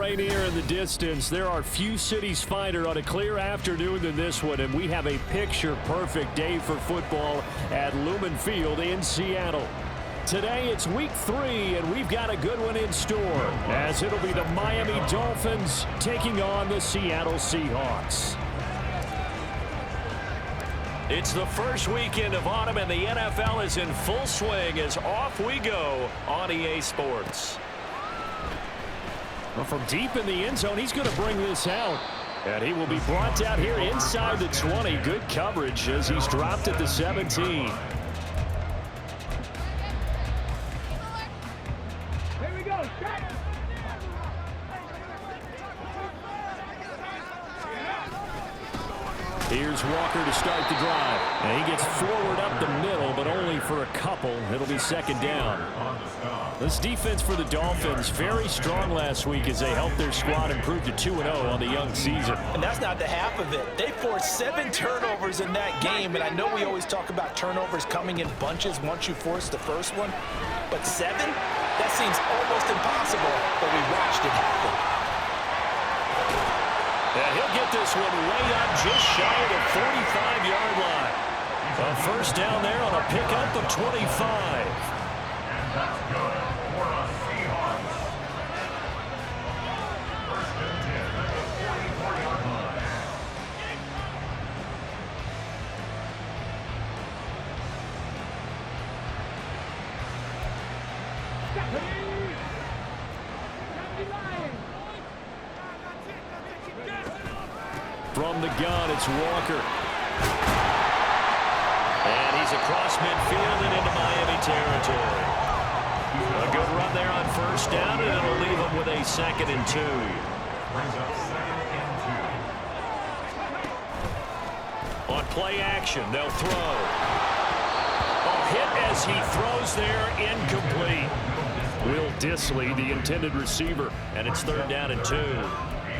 Rainier in the distance. There are few cities finer on a clear afternoon than this one, and we have a picture-perfect day for football at Lumen Field in Seattle. Today it's week 3, and we've got a good one in store, as it'll be the Miami Dolphins taking on the Seattle Seahawks. It's the first weekend of autumn, and the NFL is in full swing as off we go on EA Sports. Well, from deep in the end zone, he's going to bring this out. And he will be brought down here inside the 20. Good coverage as he's dropped at the 17. Here's Walker to start the drive. And he gets forward up the middle, but only for a couple. It'll be second down. This defense for the Dolphins, very strong last week as they helped their squad improve to 2-0 on the young season. And that's not the half of it. They forced 7 turnovers in that game, and I know we always talk about turnovers coming in bunches once you force the first one. But 7? That seems almost impossible, but we watched it happen. And he'll get this one way up just shy of the 45-yard line. A first down there on a pickup of 25. That's good for the Seahawks. First and 10 at the 44-yard line. From the gun, it's Walker. And he's across midfield and into Miami territory. A good run there on first down, and it'll leave him with a 2nd and 2. Brings up 2nd and 2. On play action, they'll throw. A hit as he throws there, incomplete. Will Dissly, the intended receiver, and it's 3rd down and 2.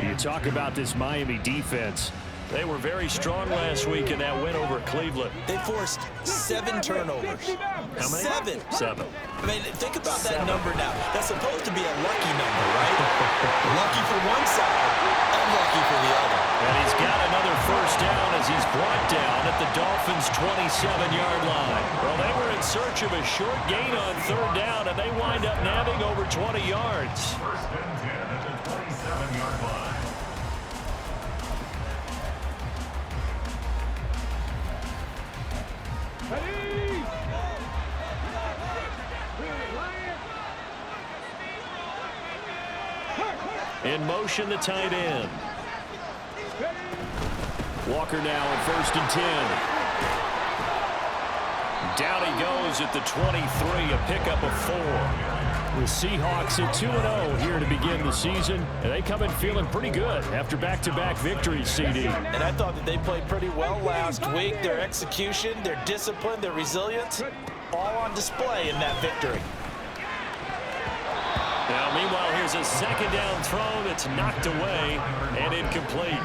You talk about this Miami defense. They were very strong last week in that win over Cleveland. They forced 7 turnovers. How many? 7. I mean, think about that number now. That's supposed to be a lucky number, right? Lucky for one side, unlucky for the other. And he's got another first down as he's brought down at the Dolphins' 27-yard line. Well, they were in search of a short gain on 3rd down, and they wind up nabbing over 20 yards. First and 10 at the 27-yard line. In motion, the tight end. Walker now at 1st and 10. Down he goes at the 23, a pickup of 4. The Seahawks at 2-0 here to begin the season, and they come in feeling pretty good after back-to-back victories, CD. And I thought that they played pretty well last week. Their execution, their discipline, their resilience, all on display in that victory. Now, meanwhile, here's a 2nd down throw that's knocked away and incomplete.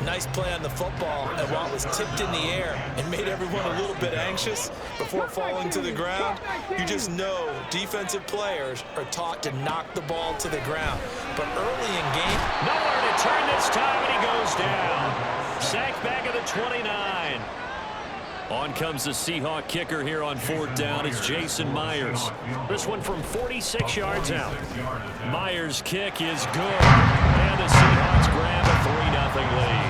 Nice play on the football, and while it was tipped in the air and made everyone a little bit anxious before falling to the ground, you just know defensive players are taught to knock the ball to the ground. But early in game, nowhere to turn this time, and he goes down. Sacked back at the 29. On comes the Seahawk kicker here on 4th down. It's Jason Myers. This one from 46 yards out. Myers' kick is good. And the Seahawks grab a 3-0 lead.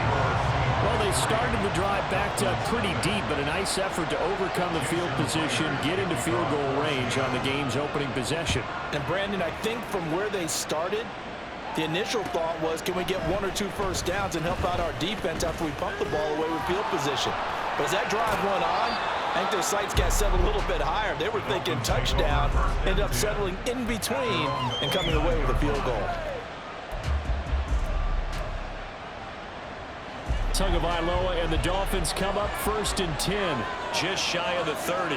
Well, they started the drive backed up pretty deep, but a nice effort to overcome the field position, get into field goal range on the game's opening possession. And, Brandon, I think from where they started, the initial thought was, can we get 1 or 2 first downs and help out our defense after we pump the ball away with field position? But as that drive went on, I think their sights got set a little bit higher. They were thinking touchdown, ended up settling in between and coming away with a field goal. Tagovailoa and the Dolphins come up 1st and 10, just shy of the 30.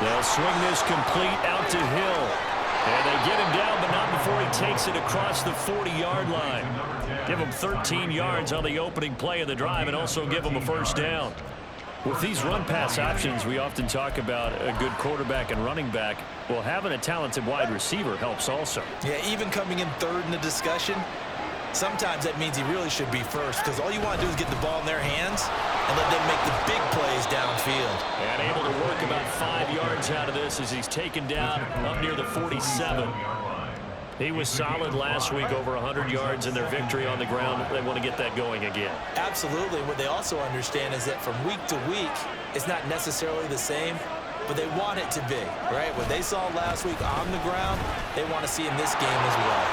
They'll swing this complete out to Hill. And they get him down, but not before he takes it across the 40-yard line. Give him 13 yards on the opening play of the drive and also give him a first down. With these run-pass options, we often talk about a good quarterback and running back. Well, having a talented wide receiver helps also. Yeah, even coming in third in the discussion, sometimes that means he really should be first because all you want to do is get the ball in their hands and let them make the big plays downfield. And able to work about 5 yards out of this as he's taken down up near the 47. He was solid last week, over 100 yards in their victory on the ground. They want to get that going again. Absolutely. What they also understand is that from week to week, it's not necessarily the same, but they want it to be, right? What they saw last week on the ground, they want to see in this game as well.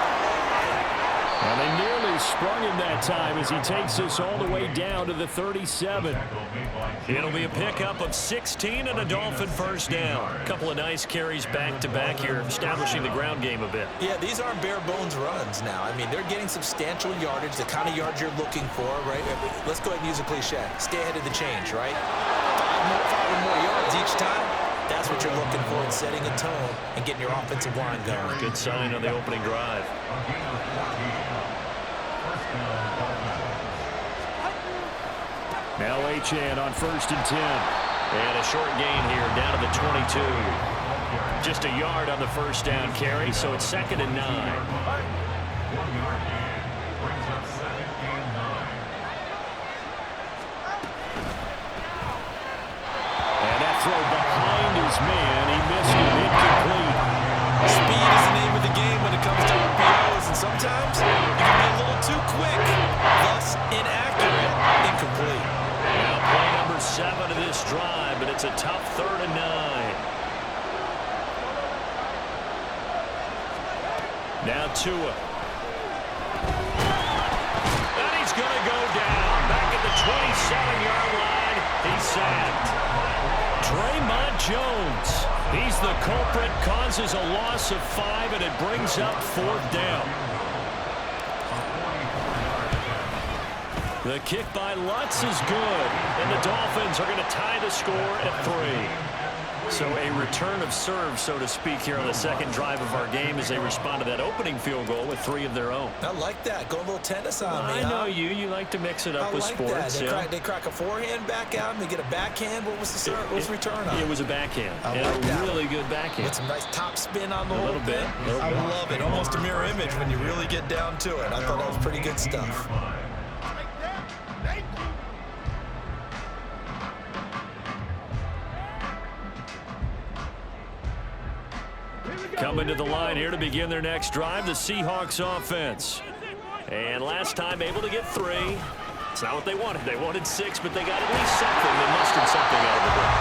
And they nearly sprung him that time as he takes us all the way down to the 37. It'll be a pickup of 16 and a Dolphin first down. A couple of nice carries back-to-back here, establishing the ground game a bit. Yeah, these aren't bare-bones runs now. I mean, they're getting substantial yardage, the kind of yards you're looking for, right? Let's go ahead and use a cliche. Stay ahead of the change, right? 5 or more yards each time. That's what you're looking for in setting a tone and getting your offensive line going. Good sign on the opening drive. Now HN on 1st and 10. And a short gain here down to the 22. Just a yard on the first down carry, so it's 2nd and 9. And that throw behind his man. He missed it. Incomplete. Speed is the name of the game when it comes to RPOs, and sometimes you can be a little too quick, thus inaccurate, incomplete. Now play number 7 of this drive, but it's a tough 3rd and 9. Now Tua. And he's going to go down. Back at the 27-yard line. He's sacked. Draymond Jones. He's the culprit, causes a loss of 5, and it brings up 4th down. The kick by Lutz is good, and the Dolphins are going to tie the score at 3. So a return of serve, so to speak, here on the second drive of our game as they respond to that opening field goal with 3 of their own. I like that. Go a little tennis on me, I know you. You like to mix it up with sports. They crack a forehand back out, and they get a backhand. What was the return on? It was a backhand. I like that. Really good backhand. With some nice top spin on the A whole little bit. thing. I love it. Almost a mirror image when you really get down to it. I thought that was pretty good stuff. Coming to the line here to begin their next drive, the Seahawks offense. And last time able to get 3. It's not what they wanted. They wanted 6, but they got at least something. They mustered something out of the book.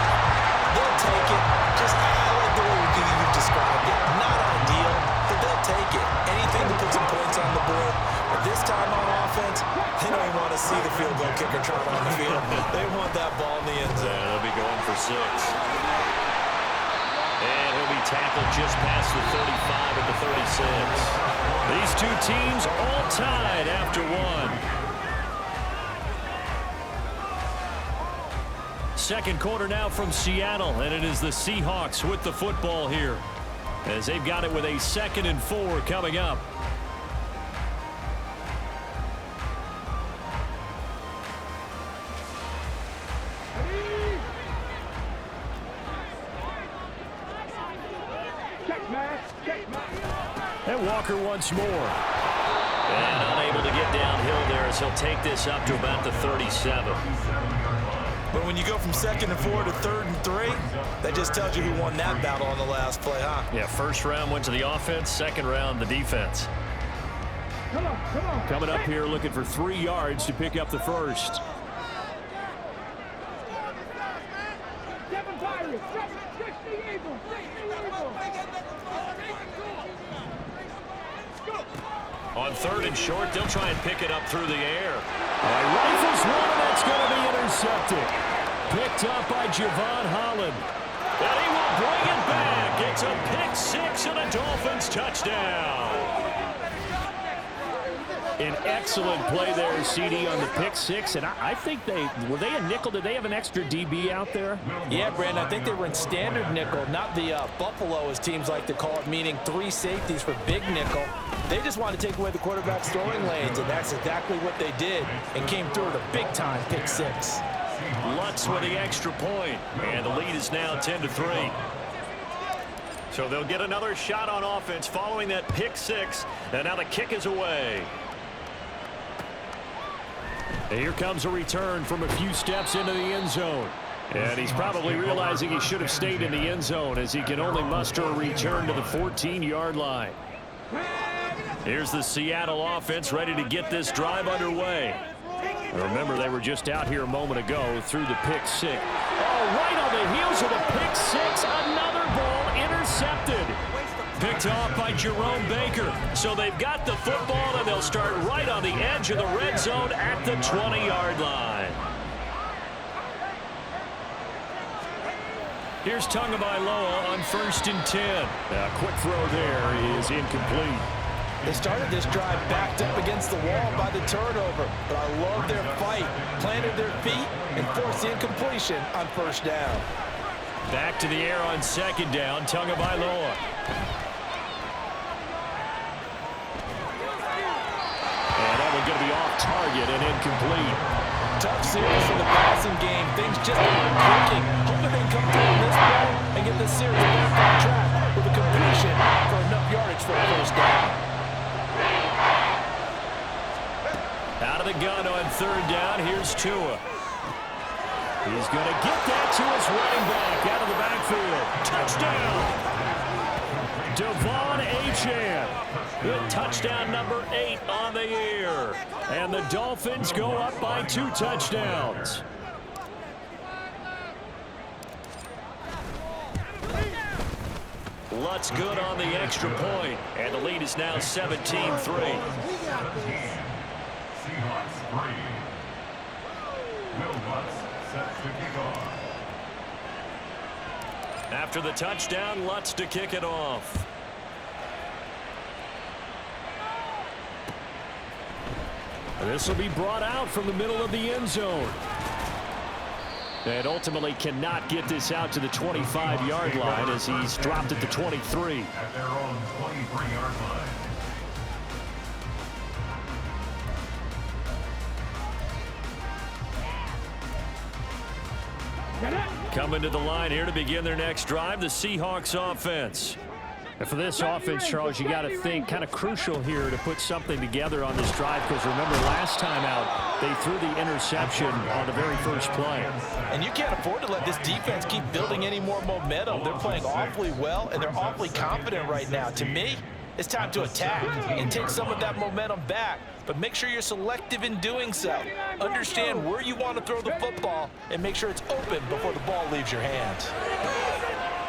They'll take it. Just I like the way you've described it. Not ideal, but they'll take it. Anything to put some points on the board. But this time on offense, they don't even want to see the field goal kicker trot on the field. They want that ball in the end zone. They'll be going for 6. And he'll be tackled just past the 35 at the 36. These two teams all tied after 1. Second quarter now from Seattle, and it is the Seahawks with the football here as they've got it with a 2nd and 4 coming up. And Walker once more. And unable to get downhill there as he'll take this up to about the 37. But when you go from 2nd and 4 to 3rd and 3, that just tells you who won that battle on the last play, huh? Yeah, first round went to the offense, second round the defense. Coming up here looking for 3 yards to pick up the first. On 3rd and short, they'll try and pick it up through the air. Rifles one, and that's going to be intercepted. Picked up by Javon Holland. And he will bring it back. It's a pick 6 and a Dolphins touchdown. An excellent play there, CD, on the pick 6. And I think were they a nickel? Did they have an extra DB out there? Yeah, Brandon, I think they were in standard nickel, not the Buffalo, as teams like to call it, meaning 3 safeties for big nickel. They just wanted to take away the quarterback's throwing lanes, and that's exactly what they did and came through with a big-time pick 6. Lutz with the extra point, and the lead is now 10-3. So they'll get another shot on offense following that pick six, and now the kick is away. And here comes a return from a few steps into the end zone. And he's probably realizing he should have stayed in the end zone as he can only muster a return to the 14-yard line. Here's the Seattle offense ready to get this drive underway. Remember, they were just out here a moment ago through the pick six. Oh, right on the heels of the pick six, another ball intercepted. Picked off by Jerome Baker. So they've got the football, and they'll start right on the edge of the red zone at the 20-yard line. Here's Tagovailoa on 1st and 10. A quick throw there is incomplete. They started this drive backed up against the wall by the turnover, but I love their fight. Planted their feet and forced the incompletion on 1st down. Back to the air on 2nd down, Tagovailoa. And that one's going to be off target and incomplete. Tough series in the passing game. Things just aren't clicking. Hoping they can come through on this play and get this series back on track with a completion for enough yardage for a 1st down. Out of the gun on 3rd down, here's Tua. He's going to get that to his running back out of the backfield. Touchdown! Devon Achane with touchdown number 8 on the year. And the Dolphins go up by 2 touchdowns. Lutz good on the extra point, and the lead is now 17-3. Seahawks 3. Will Lutz set to kick off. After the touchdown, Lutz to kick it off. This will be brought out from the middle of the end zone. And ultimately cannot get this out to the 25-yard line as he's dropped at the 23. At their own 23-yard line. Coming to the line here to begin their next drive, the Seahawks offense. And for this offense, Charles, you got to think kind of crucial here to put something together on this drive, because remember last time out they threw the interception on the very first play. And you can't afford to let this defense keep building any more momentum. They're playing awfully well, and they're awfully confident right now. To me, it's time to attack and take some of that momentum back. But make sure you're selective in doing so. Understand where you want to throw the football and make sure it's open before the ball leaves your hands.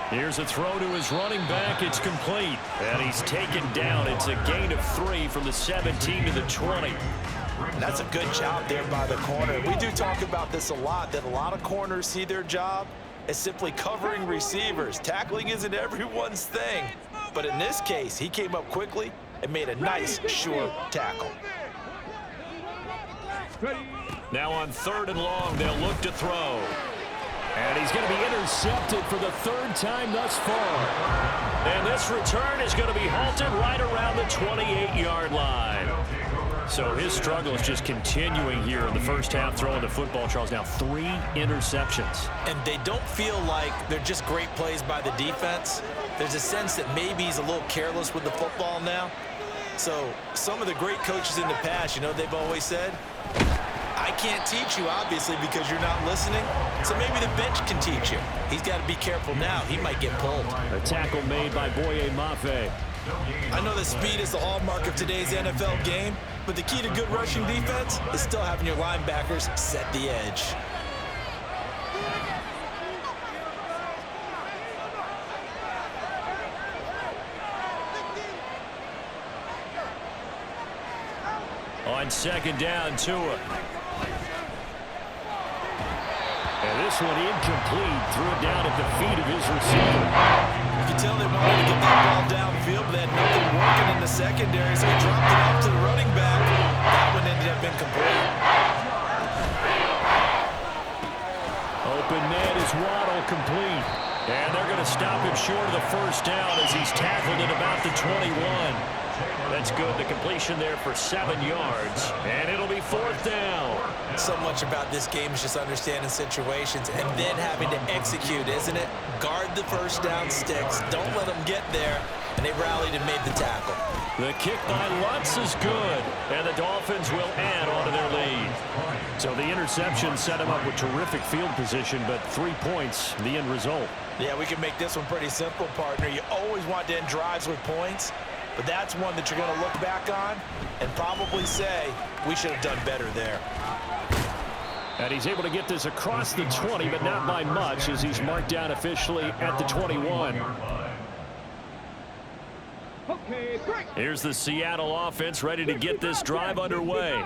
Here's a throw to his running back. It's complete. And he's taken down. It's a gain of 3 from the 17 to the 20. And that's a good job there by the corner. We do talk about this a lot, that a lot of corners see their job as simply covering receivers. Tackling isn't everyone's thing. But in this case, he came up quickly and made a nice, sure tackle. Now on 3rd and long, they'll look to throw. And he's going to be intercepted for the 3rd time thus far. And this return is going to be halted right around the 28-yard line. So his struggle is just continuing here in the first half, throwing the football, Charles. Now 3 interceptions. And they don't feel like they're just great plays by the defense. There's a sense that maybe he's a little careless with the football now. So some of the great coaches in the past, you know, they've always said, I can't teach you, obviously, because you're not listening. So maybe the bench can teach you. He's got to be careful now. He might get pulled. A tackle made by Boye Mafe. I know that speed is the hallmark of today's NFL game, but the key to good rushing defense is still having your linebackers set the edge. On 2nd down, Tua. And this one incomplete. Threw it down at the feet of his receiver. You can tell they wanted to get that ball downfield, but they had nothing working in the secondary, so he dropped it off to the running back. That one ended up incomplete. Open net is Waddle complete. And they're going to stop him short of the 1st down as he's tackled at about the 21. That's good. The completion there for 7 yards. And it'll be 4th down. So much about this game is just understanding situations and then having to execute, isn't it? Guard the first down sticks. Don't let them get there. And they rallied and made the tackle. The kick by Lutz is good. And the Dolphins will add on to their lead. So the interception set him up with terrific field position, but 3 points, the end result. Yeah, we can make this one pretty simple, partner. You always want to end drives with points, but that's one that you're going to look back on and probably say, we should have done better there. And he's able to get this across the 20, but not by much, as he's marked down officially at the 21. Here's the Seattle offense ready to get this drive underway.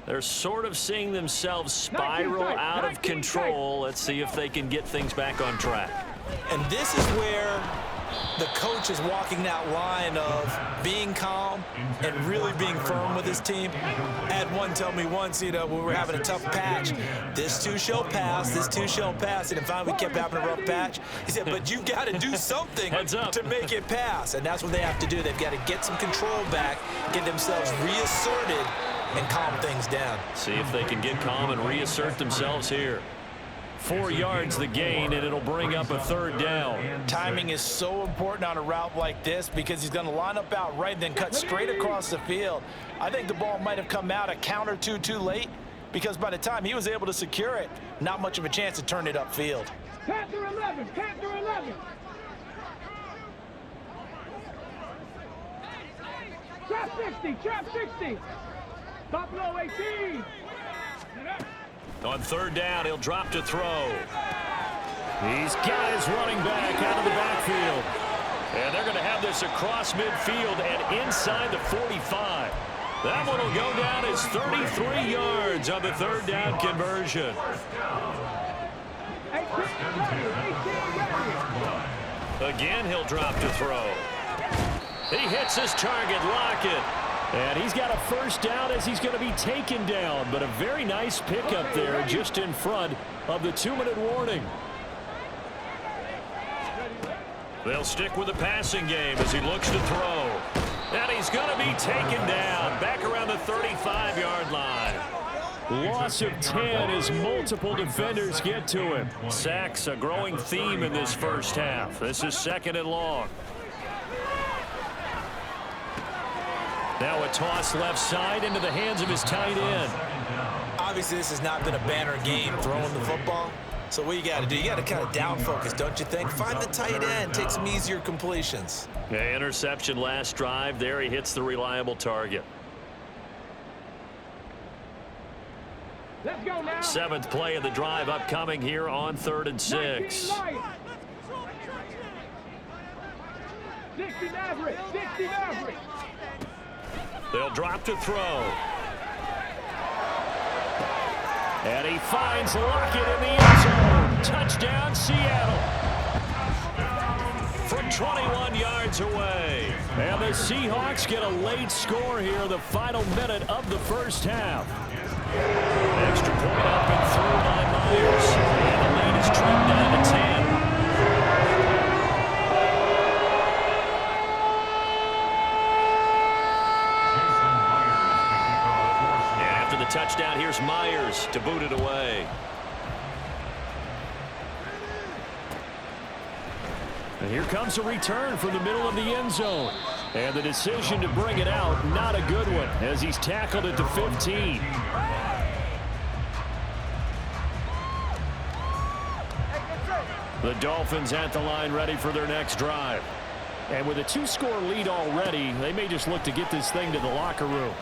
They're sort of seeing themselves spiral out of control. Let's see if they can get things back on track. And this is where the coach is walking that line of being calm and really being firm with his team. I had one tell me once, when we were having a tough patch, this too shall pass, this too shall pass. And finally we kept having a rough patch. He said, but you got to do something to make it pass. And that's what they have to do. They've got to get some control back, get themselves reasserted, and calm things down. See if they can get calm and reassert themselves here. 4 yards the gain, and it'll bring up a 3rd down. Timing is so important on a route like this because he's going to line up out right and then cut straight across the field. I think the ball might have come out a count or two too late because by the time he was able to secure it, not much of a chance to turn it upfield. Panther 11, Panther 11. Trap 60, trap 60. Top low 18. On 3rd down, he'll drop to throw. He's got his running back out of the backfield. And they're going to have this across midfield and inside the 45. That one will go down as 33 yards on the 3rd down conversion. Again, he'll drop to throw. He hits his target, Lockett. And he's got a 1st down as he's going to be taken down. But a very nice pickup there just in front of the 2-minute warning. They'll stick with the passing game as he looks to throw. And he's going to be taken down back around the 35-yard line. Loss of 10 as multiple defenders get to him. Sacks a growing theme in this first half. This is 2nd and long. Now a toss left side into the hands of his tight end. Obviously, this has not been a banner game throwing the football. So what you got to do, you got to kind of down focus, don't you think? Find the tight end, take some easier completions. Yeah, interception last drive. There he hits the reliable target. Let's go now. 7th play of the drive upcoming here on 3rd and 6. 60 Maverick, 60 Maverick. They'll drop to throw. And he finds Lockett in the end zone. Touchdown, Seattle. From 21 yards away. And the Seahawks get a late score here in the final minute of the first half. Extra point up and through by Myers. And the lead is trimmed down to 10. Touchdown. Here's Myers to boot it away. And here comes a return from the middle of the end zone. And the decision to bring it out, not a good one, as he's tackled at the 15. The Dolphins at the line ready for their next drive. And with a 2-score lead already, they may just look to get this thing to the locker room.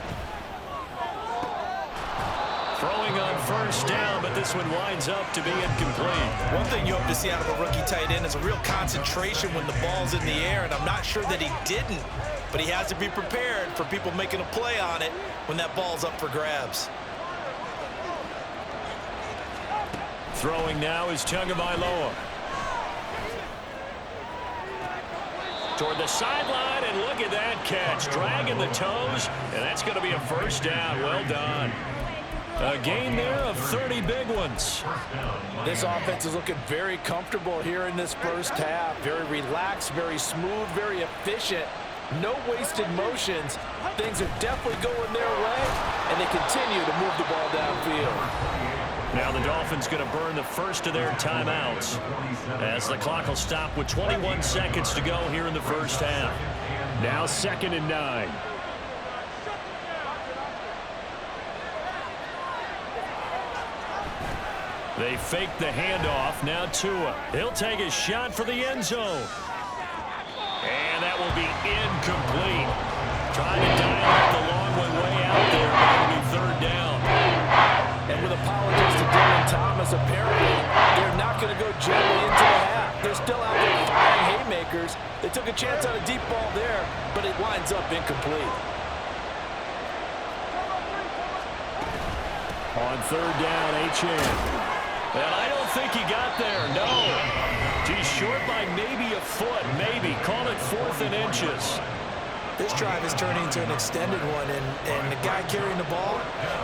Throwing on 1st down, but this one winds up to be incomplete. One thing you hope to see out of a rookie tight end is a real concentration when the ball's in the air, and I'm not sure that he didn't, but he has to be prepared for people making a play on it when that ball's up for grabs. Throwing now is Tagovailoa. Toward the sideline, and look at that catch. Dragging the toes, and that's going to be a 1st down. Well done. A gain there of 30 big ones. This offense is looking very comfortable here in this first half. Very relaxed, very smooth, very efficient. No wasted motions. Things are definitely going their way, and they continue to move the ball downfield. Now the Dolphins going to burn the first of their timeouts as the clock will stop with 21 seconds to go here in the first half. Now 2nd and 9. They fake the handoff. Now Tua. He'll take a shot for the end zone. And that will be incomplete. Trying to dial up the long one way out there. That'll be 3rd down. And with apologies to Dylan Thomas, apparently they're not going to go gently into the half. They're still out there firing haymakers. They took a chance on a deep ball there, but it winds up incomplete. On 3rd down, H.N. And I don't think he got there, no. He's short by maybe a foot, maybe. Call it 4th and inches. This drive is turning into an extended one, and the guy carrying the ball,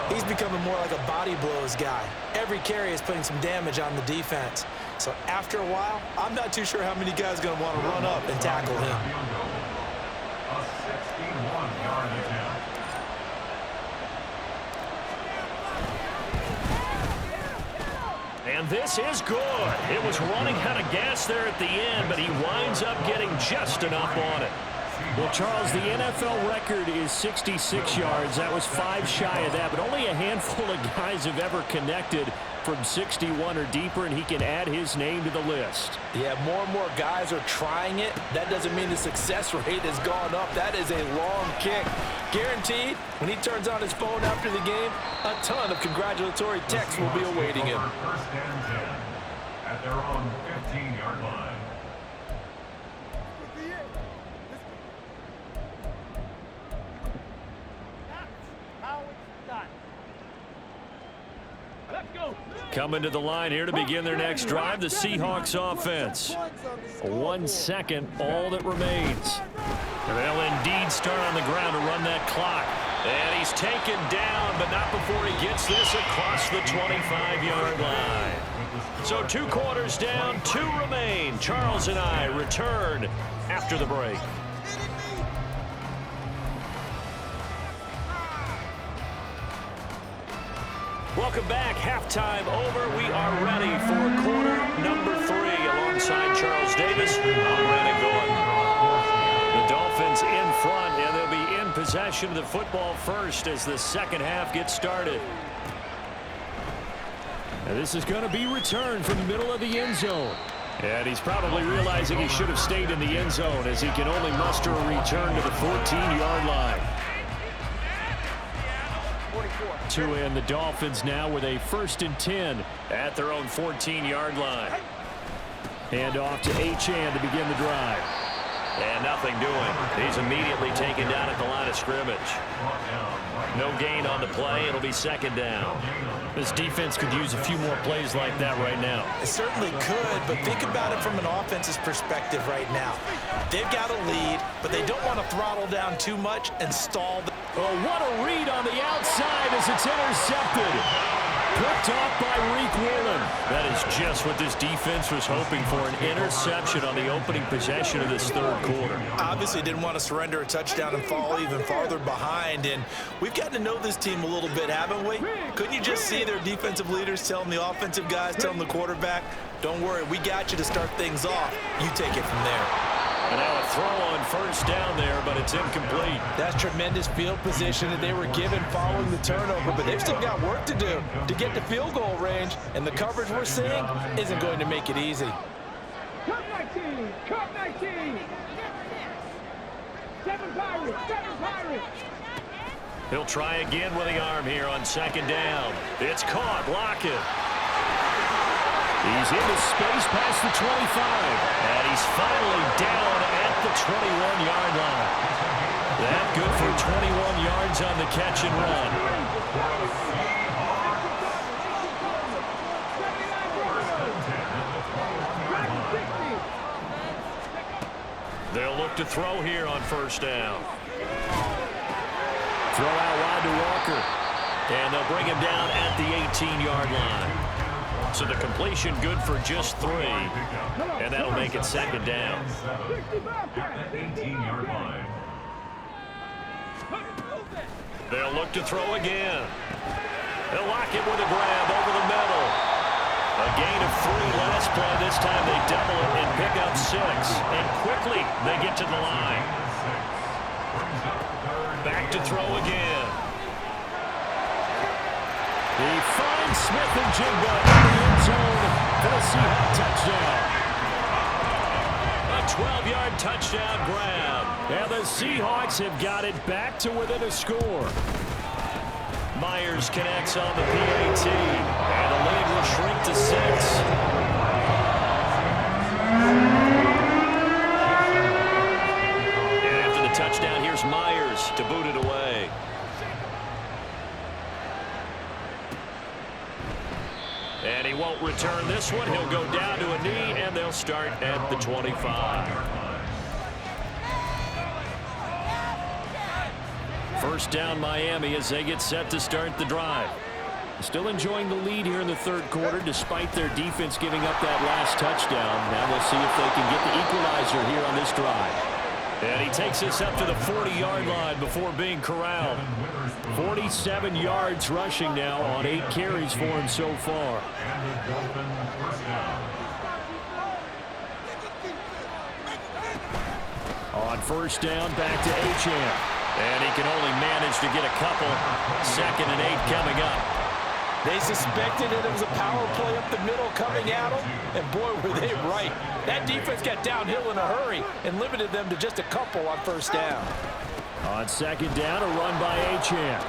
he's becoming more like a body blows guy. Every carry is putting some damage on the defense. So after a while, I'm not too sure how many guys are going to want to run up and tackle him. A 61-yard attempt. And this is good. It was running out of gas there at the end, but he winds up getting just enough on it. Well, Charles, the NFL record is 66 yards. That was 5 shy of that, but only a handful of guys have ever connected from 61 or deeper, and he can add his name to the list. Yeah, more and more guys are trying it. That doesn't mean the success rate has gone up. That is a long kick. Guaranteed, when he turns on his phone after the game, a ton of congratulatory texts will be awaiting him. 1st and 10 at their own 15-yard line. Coming to the line here to begin their next drive, the Seahawks offense. 1 second, all that remains. And they'll indeed start on the ground to run that clock. And he's taken down, but not before he gets this across the 25-yard line. So 2 quarters down, 2 remain. Charles and I return after the break. Welcome back. Halftime over. We are ready for quarter number 3. Alongside Charles Davis, I'm Brandon Gould. The Dolphins in front, and they'll be in possession of the football first as the second half gets started. And this is going to be returned from the middle of the end zone. And he's probably realizing he should have stayed in the end zone as he can only muster a return to the 14-yard line. To end the Dolphins now with a 1st and 10 at their own 14-yard line. Hand off to H.N. to begin the drive. And nothing doing. He's immediately taken down at the line of scrimmage. No gain on the play. It'll be 2nd down. This defense could use a few more plays like that right now. It certainly could, but think about it from an offense's perspective right now. They've got a lead, but they don't want to throttle down too much and stall. Oh, what a read on the outside as it's intercepted. Picked off by Reek Whelan. That is just what this defense was hoping for, an interception on the opening possession of this 3rd quarter. Obviously didn't want to surrender a touchdown and fall even farther behind, and we've gotten to know this team a little bit, haven't we? Couldn't you just see their defensive leaders telling the offensive guys, telling the quarterback, don't worry, we got you to start things off. You take it from there. And now a throw on 1st down there, but it's incomplete. That's tremendous field position that they were given following the turnover, but they've still got work to do to get to field goal range, and the coverage we're seeing isn't going to make it easy. Cut 19! Cut 19! 7 Pirates! 7 Pirates! He'll try again with the arm here on 2nd down. It's caught. Lockett. He's into space past the 25. And he's finally down at the 21-yard line. That good for 21 yards on the catch and run. They'll look to throw here on 1st down. Throw out wide to Walker. And they'll bring him down at the 18-yard line. So the completion good for just 3. And that'll make it 2nd down. At the 18-yard line. They'll look to throw again. They'll lock it with a grab over the middle. A gain of 3 last play. This time they double it and pick up 6. And quickly they get to the line. Back to throw again. He finds Smith and Jigba in the end zone for the Seahawks touchdown. A 12-yard touchdown grab. And the Seahawks have got it back to within a score. Myers connects on the PAT. And the lead will shrink to 6. And after the touchdown, here's Myers to boot it away. And he won't return this one. He'll go down to a knee, and they'll start at the 25. First down Miami as they get set to start the drive. Still enjoying the lead here in the third quarter despite their defense giving up that last touchdown. Now we'll see if they can get the equalizer here on this drive. And he takes us up to the 40-yard line before being corralled. 47 yards rushing now on 8 carries for him so far. On first down, back to Achane. And he can only manage to get a couple. 2nd and 8 coming up. They suspected it was a power play up the middle coming at them, and boy, were they right. That defense got downhill in a hurry and limited them to just a couple on first down. On second down, a run by Achane.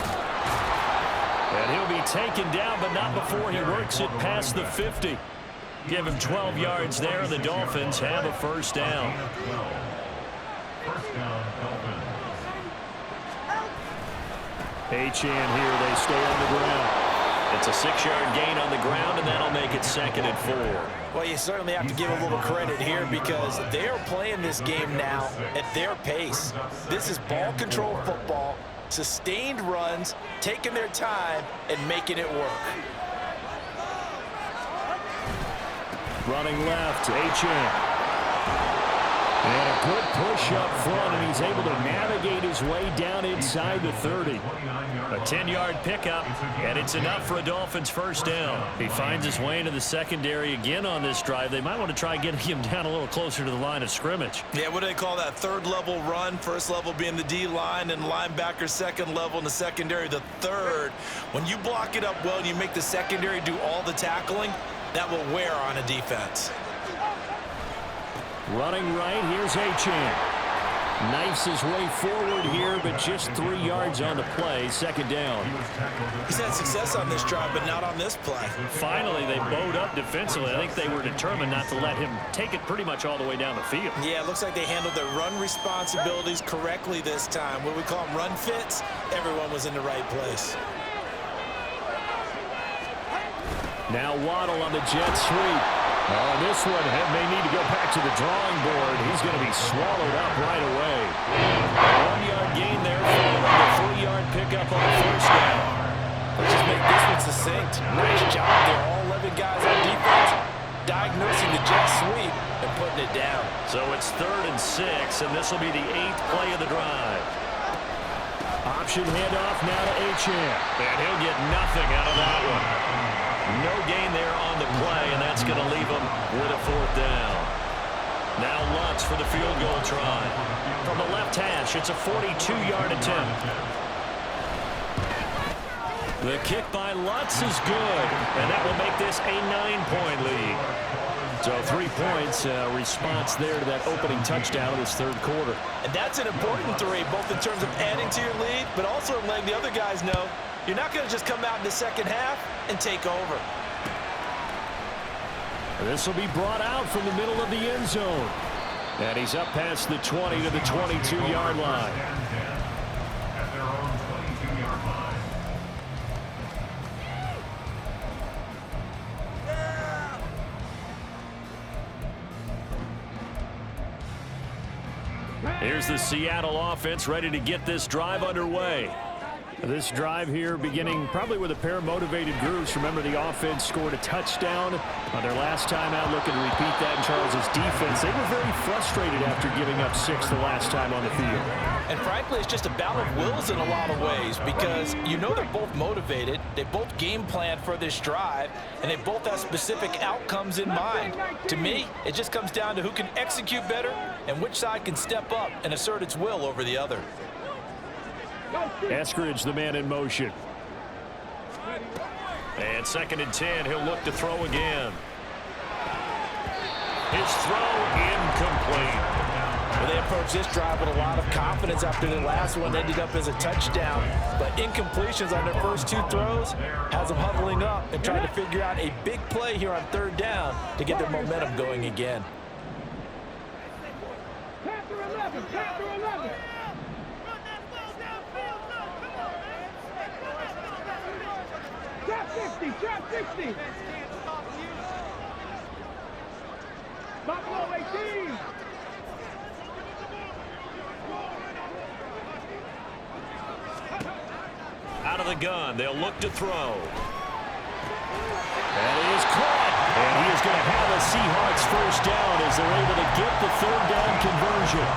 And he'll be taken down, but not before he works it past the 50. Give him 12 yards there, and the Dolphins have a first down. Achane here, they stay on the ground. It's a 6-yard gain on the ground, and that'll make it 2nd and 4. Well, you certainly have to give a little credit here because they are playing this game now at their pace. This is ball control football, sustained runs, taking their time, and making it work. Running left, Achane. And a good push up front, and he's able to navigate his way down inside the 30. A 10-yard pickup, and it's enough for a Dolphins first down. He finds his way into the secondary again on this drive. They might want to try getting him down a little closer to the line of scrimmage. Yeah, what do they call that? 3rd level run. 1st level being the D-line, and linebacker 2nd level, and the secondary the 3rd. When you block it up well and you make the secondary do all the tackling, that will wear on a defense. Running right, here's Achane. Knifes his way forward here, but just 3 yards on the play. 2nd down. He's had success on this drive, but not on this play. Finally, they bowed up defensively. I think they were determined not to let him take it pretty much all the way down the field. Yeah, it looks like they handled their run responsibilities correctly this time. What we call them run fits, everyone was in the right place. Now Waddle on the jet sweep. Oh, this one may need to go back to the drawing board. He's going to be swallowed up right away. 1-yard gain there following the 3-yard pickup on first down. Let's just make this one succinct. Nice job there. All 11 guys on defense diagnosing the jet sweep and putting it down. So it's 3rd and 6, and this will be the 8th play of the drive. Option handoff now to Achane. And he'll get nothing out of that one. No gain there on the play, and that's going to leave him with a 4th down. Now Lutz for the field goal try. From the left hash, it's a 42-yard attempt. The kick by Lutz is good, and that will make this a 9-point lead. So 3 points, response there to that opening touchdown of this third quarter. And that's an important 3, both in terms of adding to your lead, but also letting the other guys know you're not going to just come out in the second half and take over. This will be brought out from the middle of the end zone. And he's up past the 20 to the 22-yard line. Here's the Seattle offense ready to get this drive underway. This drive here beginning probably with a pair of motivated groups. Remember, the offense scored a touchdown on their last time out. Looking to repeat that in Charles's defense. They were very frustrated after giving up 6 the last time on the field. And frankly, it's just a battle of wills in a lot of ways because you know they're both motivated. They both game plan for this drive, and they both have specific outcomes in mind. To me, it just comes down to who can execute better and which side can step up and assert its will over the other. Eskridge, the man in motion. And 2nd and 10, he'll look to throw again. His throw incomplete. Well, they approached this drive with a lot of confidence after their last one ended up as a touchdown. But incompletions on their first 2 throws has them huddling up and trying to figure out a big play here on 3rd down to get their momentum going again. Panther 11, Panther 11. Trap 60, trap 60. Buffalo 18. Out of the gun, they'll look to throw. And he is caught. And he is going to have a Seahawks first down as they're able to get the 3rd down conversion.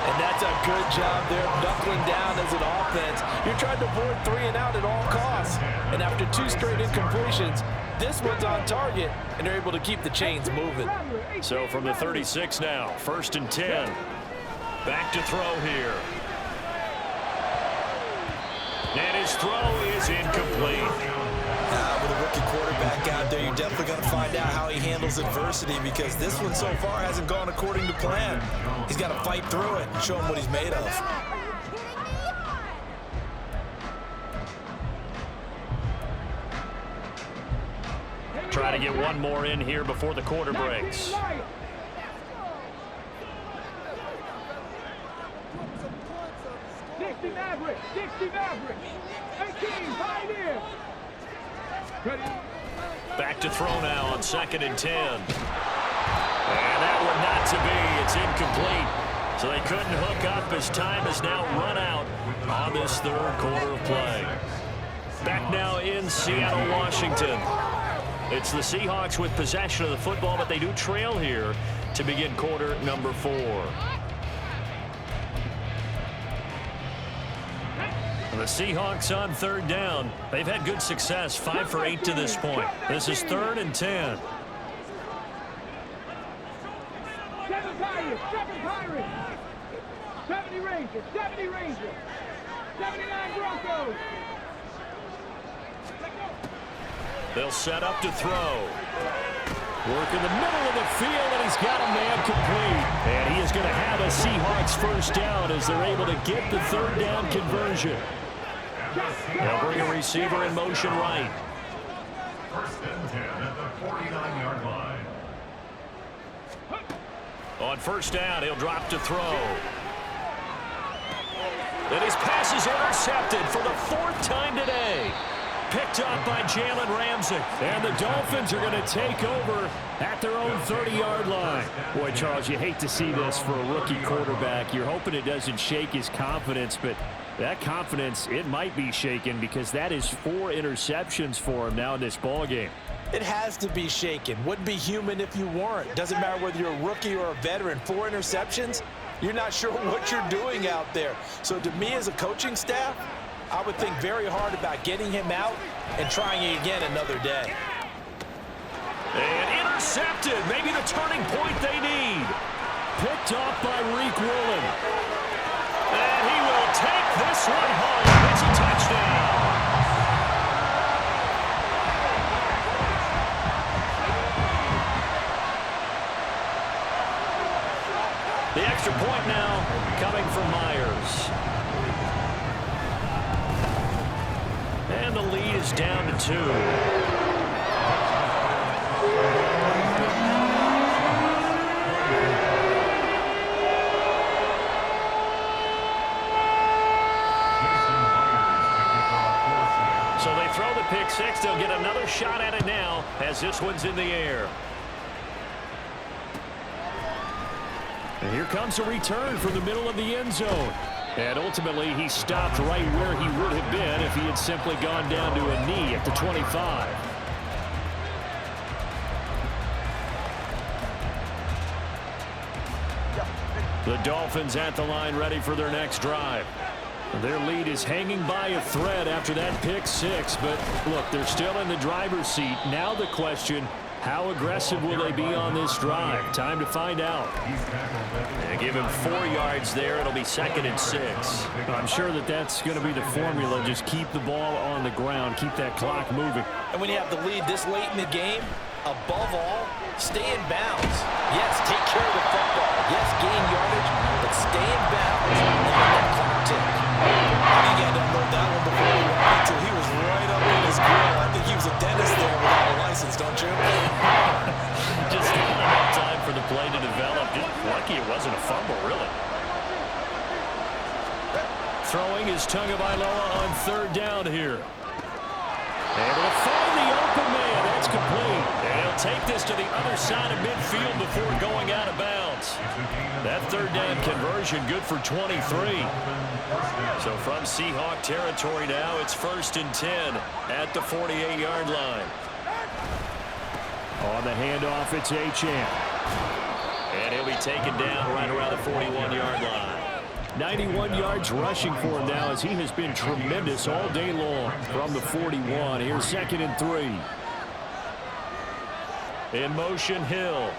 And that's a good job there, knuckling down as an offense. You're trying to avoid 3 and out at all costs. And after 2 straight incompletions, this one's on target, and they're able to keep the chains moving. So from the 36 now, 1st and 10. Back to throw here. And his throw is incomplete. With a rookie quarterback out there, you're definitely going to find out how he handles adversity because this one so far hasn't gone according to plan. He's got to fight through it and show him what he's made of. Try to get one more in here before the quarter breaks. 60 Maverick, 60 Maverick. 18, Pioneer. Ready. Back to throw now on 2nd and 10. And that one not to be. It's incomplete. So they couldn't hook up as time has now run out on this 3rd quarter of play. Back now in Seattle, Washington. It's the Seahawks with possession of the football, but they do trail here to begin quarter number 4. The Seahawks on 3rd down. They've had good success, 5 for 8 to this point. This is 3rd and 10. 7 Pirates, 7 Pirates. 70 Rangers, 70 Rangers. 79 Broncos. They'll set up to throw. Work in the middle of the field, and he's got a man complete. And he is going to have a Seahawks first down as they're able to get the 3rd down conversion. They'll bring a receiver in motion right. 1st and 10 at the 49-yard line. On 1st down, he'll drop to throw. And his pass is intercepted for the 4th time today. Picked up by Jalen Ramsey. And the Dolphins are going to take over at their own 30-yard line. Boy, Charles, you hate to see this for a rookie quarterback. You're hoping it doesn't shake his confidence, but that confidence, it might be shaken because that is 4 interceptions for him now in this ballgame. It has to be shaken. Wouldn't be human if you weren't. Doesn't matter whether you're a rookie or a veteran. 4 interceptions, you're not sure what you're doing out there. So to me as a coaching staff, I would think very hard about getting him out and trying it again another day. And intercepted. Maybe the turning point they need. Picked off by Reek Woolen. And he will take this one home. It's a touchdown. The extra point now coming from Myers. And the lead is down to 2. So they throw the pick 6. They'll get another shot at it now as this one's in the air. And here comes a return from the middle of the end zone. And ultimately, he stopped right where he would have been if he had simply gone down to a knee at the 25. The Dolphins at the line ready for their next drive. Their lead is hanging by a thread after that pick six, but look, they're still in the driver's seat. Now the question, how aggressive will they be on this drive? Time to find out. And give him 4 yards there. It'll be 2nd and 6. I'm sure that's going to be the formula. Just keep the ball on the ground. Keep that clock moving. And when you have the lead this late in the game, above all, stay in bounds. Yes, take care of the football. Yes, gain yardage, but stay in bounds and let that clock tick. I think he had to unload that one before he went until he was right up in his grill. I think he was a dentist there without a license, don't you? Just not enough time for the play to develop. Just lucky it wasn't a fumble, really. Throwing is Tagovailoa on 3rd down here. Able to find the open man. That's complete. And he'll take this to the other side of midfield before going out of bounds. That 3rd down conversion good for 23. So from Seahawk territory now, it's 1st and 10 at the 48-yard line. On the handoff, it's Achane. And he'll be taken down right around the 41-yard line. 91 yards rushing for him now as he has been tremendous all day long from the 41. Here's 2nd and 3. In motion, Hill.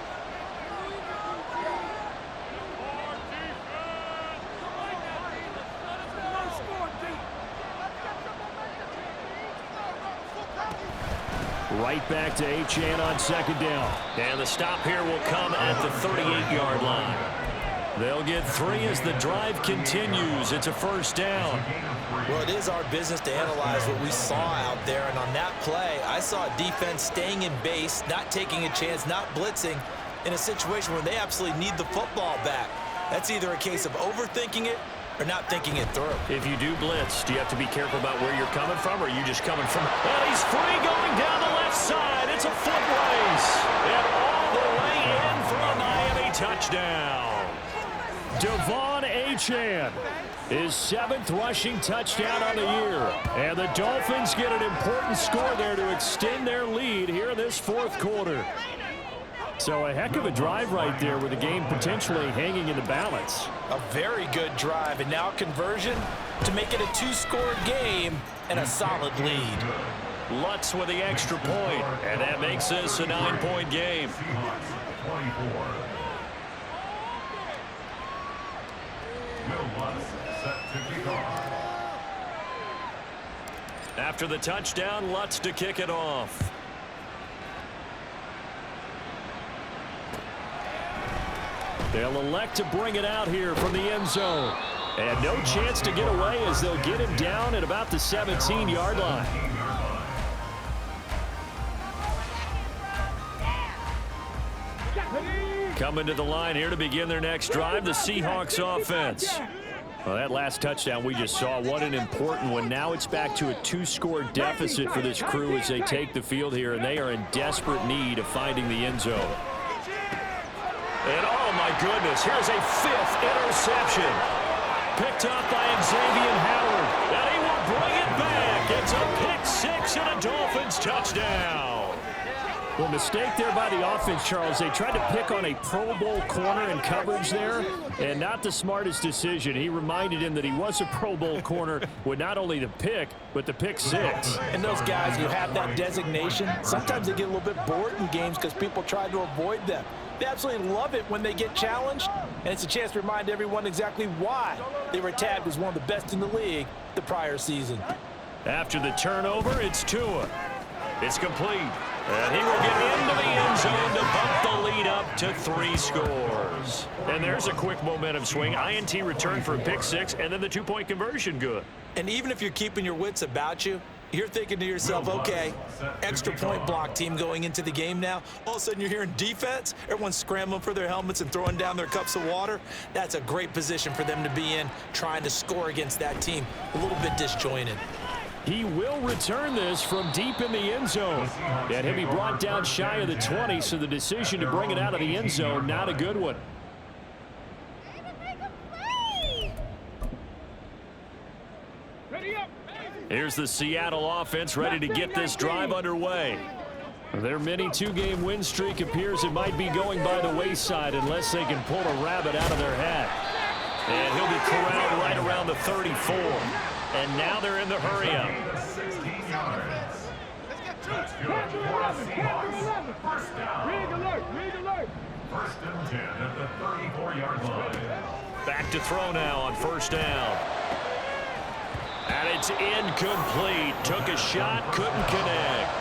Right back to Achane on 2nd down. And the stop here will come at the 38-yard line. They'll get 3 as the drive continues. It's a 1st down. Well, it is our business to analyze what we saw out there. And on that play, I saw a defense staying in base, not taking a chance, not blitzing in a situation where they absolutely need the football back. That's either a case of overthinking it or not thinking it through. If you do blitz, do you have to be careful about where you're coming from, or are you just coming from? And he's free going down the left side. It's a foot race. And all the way in for a Miami touchdown. Devon Achane, his 7th rushing touchdown on the year. And the Dolphins get an important score there to extend their lead here in this 4th quarter. So a heck of a drive right there with the game potentially hanging in the balance. A very good drive, and now conversion to make it a 2-score game and a solid lead. Lutz with the extra point, and that makes this a 9-point game. After the touchdown, Lutz to kick it off. They'll elect to bring it out here from the end zone. And no chance to get away as they'll get him down at about the 17-yard line. Coming to the line here to begin their next drive, the Seahawks offense. Well, that last touchdown we just saw, what an important one. Now it's back to a 2-score deficit for this crew as they take the field here, and they are in desperate need of finding the end zone. And oh my goodness, here's a 5th interception. Picked up by Xavier Howard, and he will bring it back. It's a pick 6 and a Dolphins touchdown. Well, mistake there by the offense, Charles. They tried to pick on a Pro Bowl corner in coverage there, and not the smartest decision. He reminded him that he was a Pro Bowl corner with not only the pick, but the pick 6. And those guys who have that designation, sometimes they get a little bit bored in games because people try to avoid them. They absolutely love it when they get challenged, and it's a chance to remind everyone exactly why they were tagged as one of the best in the league the prior season. After the turnover, it's Tua. It's complete. And he will get into the end zone to bump the lead up to 3 scores. And there's a quick momentum swing. INT return for a pick 6, and then the 2-point conversion good. And even if you're keeping your wits about you, you're thinking to yourself, okay, extra point block team going into the game now. All of a sudden you're hearing defense. Everyone's scrambling for their helmets and throwing down their cups of water. That's a great position for them to be in, trying to score against that team. A little bit disjointed. He will return this from deep in the end zone. And he'll be brought down shy of the 20, so the decision to bring it out of the end zone, not a good one. Here's the Seattle offense ready to get this drive underway. Their mini two-game win streak appears it might be going by the wayside unless they can pull a rabbit out of their hat. And he'll be corralled right around the 34. And now they're in the hurry-up. 16 yards. That's good for a Seahawks. First down. Rig alert. First and 10 at the 34-yard line. Back to throw now on first down. And it's incomplete. Took a shot, couldn't connect.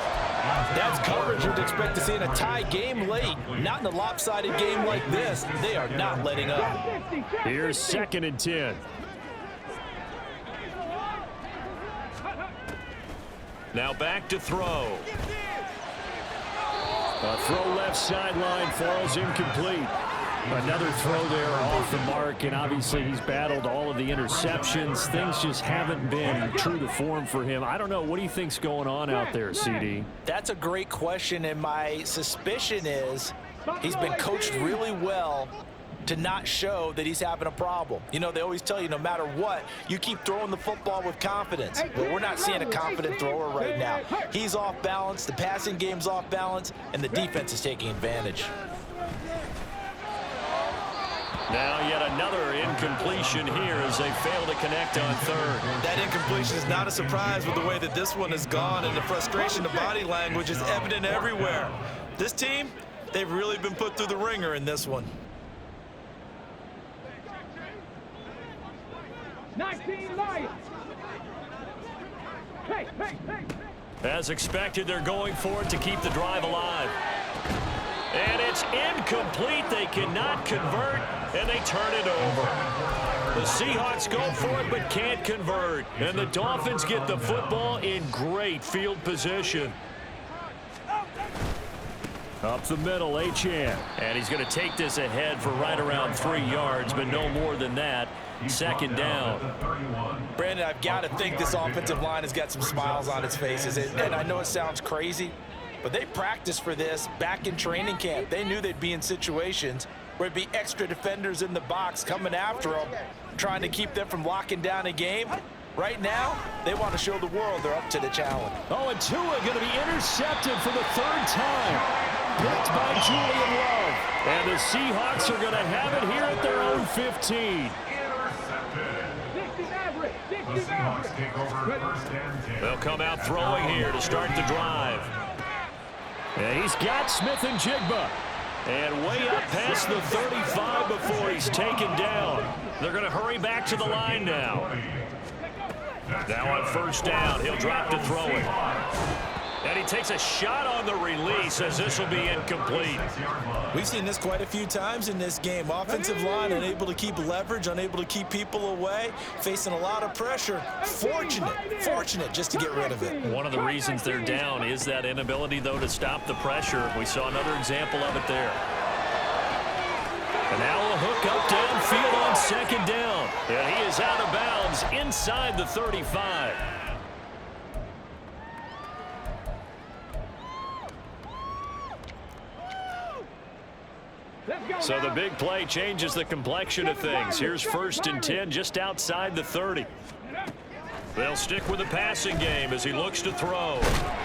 That's coverage you'd expect to see in a tie game late. Not in a lopsided game like this. They are not letting up. Here's 2nd and 10. Now back to throw. A throw left sideline falls incomplete. Another throw there off the mark, and obviously he's battled all of the interceptions. Things just haven't been true to form for him. I don't know. What do you think's going on out there, CD? That's a great question, and my suspicion is he's been coached really well to not show that he's having a problem. You know, they always tell you no matter what, you keep throwing the football with confidence. But we're not seeing a confident thrower right now. He's off balance, the passing game's off balance, and the defense is taking advantage. Now yet another incompletion here as they fail to connect on third. That incompletion is not a surprise with the way that this one has gone, and the frustration of body language is evident everywhere. This team, they've really been put through the ringer in this one. 19 Lions. Hey. As expected, they're going for it to keep the drive alive. And it's incomplete. They cannot convert, and they turn it over. The Seahawks go for it but can't convert. And the Dolphins get the football in great field position. Up the middle, Achane. And he's going to take this ahead for right around 3 yards, but no more than that. 2nd down. Brandon, I've got to think this offensive line has got some smiles on its faces. And I know it sounds crazy, but they practiced for this back in training camp. They knew they'd be in situations where it'd be extra defenders in the box coming after them, trying to keep them from locking down a game. Right now, they want to show the world they're up to the challenge. Oh, and Tua going to be intercepted for the 3rd time. Picked by Julian Love. And the Seahawks are going to have it here at their own 15. The Seahawks take over first and 10. They'll come out throwing here to start the drive. And he's got Smith and Jigba. And way up past the 35 before he's taken down. They're going to hurry back to the line now. Now on first down, he'll drop to throw it. And he takes a shot on the release as this will be incomplete. We've seen this quite a few times in this game. Offensive line unable to keep leverage, unable to keep people away, facing a lot of pressure. Fortunate just to get rid of it. One of the reasons they're down is that inability, though, to stop the pressure. We saw another example of it there. And now a hook up downfield on 2nd down. And he is out of bounds inside the 35. So the big play changes the complexion of things. Here's 1st and 10 just outside the 30. They'll stick with the passing game as he looks to throw.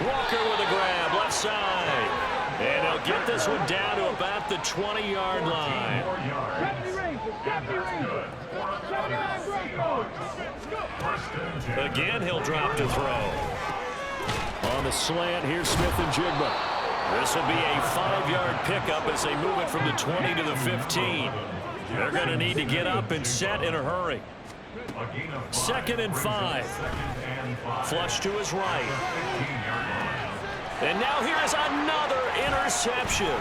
Walker with a grab, left side. And he'll get this one down to about the 20-yard line. Again, he'll drop to throw. On the slant, here's Smith and Jigba. This will be a 5-yard pickup as they move it from the 20 to the 15. They're going to need to get up and set in a hurry. 2nd and 5. Flush to his right. And now here is another interception.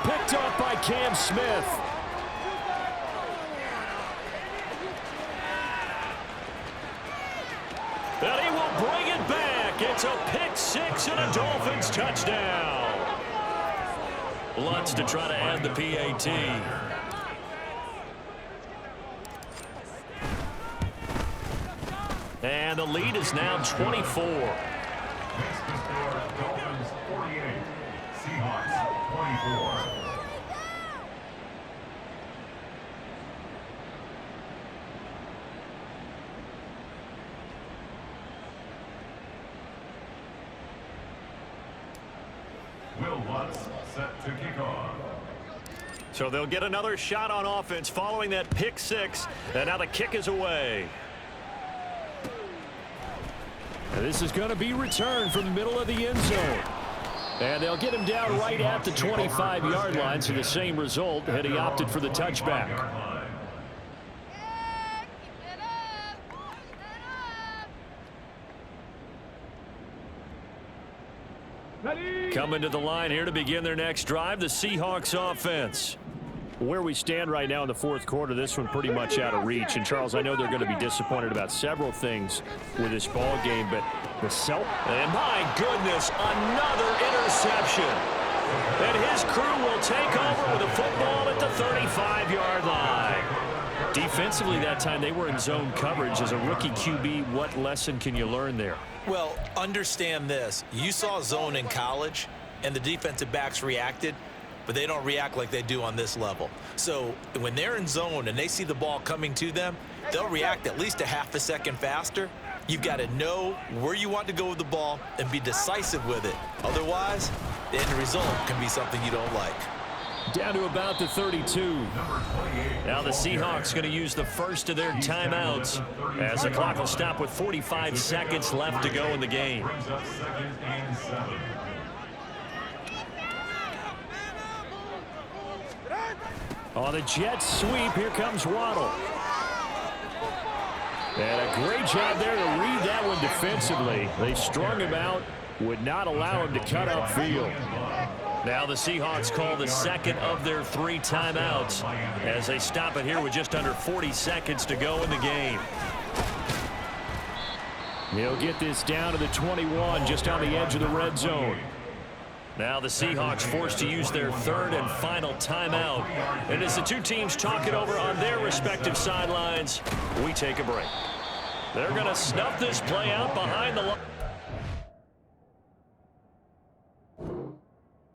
Picked up by Cam Smith. And he will bring it back. It's a pick 6 and a Dolphins touchdown. Lutz to try to add the PAT. And the lead is now 24. Next to score, Dolphins 48, Seahawks 24. Seahawks set to kick off. So they'll get another shot on offense following that pick six. And now the kick is away. And this is going to be returned from the middle of the end zone. And they'll get him down right at the 25-yard line. So the same result had he opted for the touchback. Coming to the line here to begin their next drive, the Seahawks offense. Where we stand right now in the fourth quarter, this one pretty much out of reach. And, Charles, I know they're going to be disappointed about several things with this ball game, but the and my goodness, another interception. And his crew will take over with a football at the 35-yard line. Defensively that time, they were in zone coverage. As a rookie QB, what lesson can you learn there? Well, understand this. You saw zone in college, and the defensive backs reacted, but they don't react like they do on this level. So when they're in zone and they see the ball coming to them, they'll react at least a half a second faster. You've got to know where you want to go with the ball and be decisive with it. Otherwise, the end result can be something you don't like. Down to about the 32. Now the Seahawks going to use the first of their timeouts as the clock will stop with 45 seconds left to go in the game. On the jet sweep, here comes Waddle. And a great job there to read that one defensively. They strung him out, would not allow him to cut upfield. Now the Seahawks call the second of their 3 timeouts as they stop it here with just under 40 seconds to go in the game. He'll get this down to the 21, just on the edge of the red zone. Now the Seahawks forced to use their 3rd and final timeout. And as the two teams talk it over on their respective sidelines, we take a break. They're going to snuff this play out behind the line.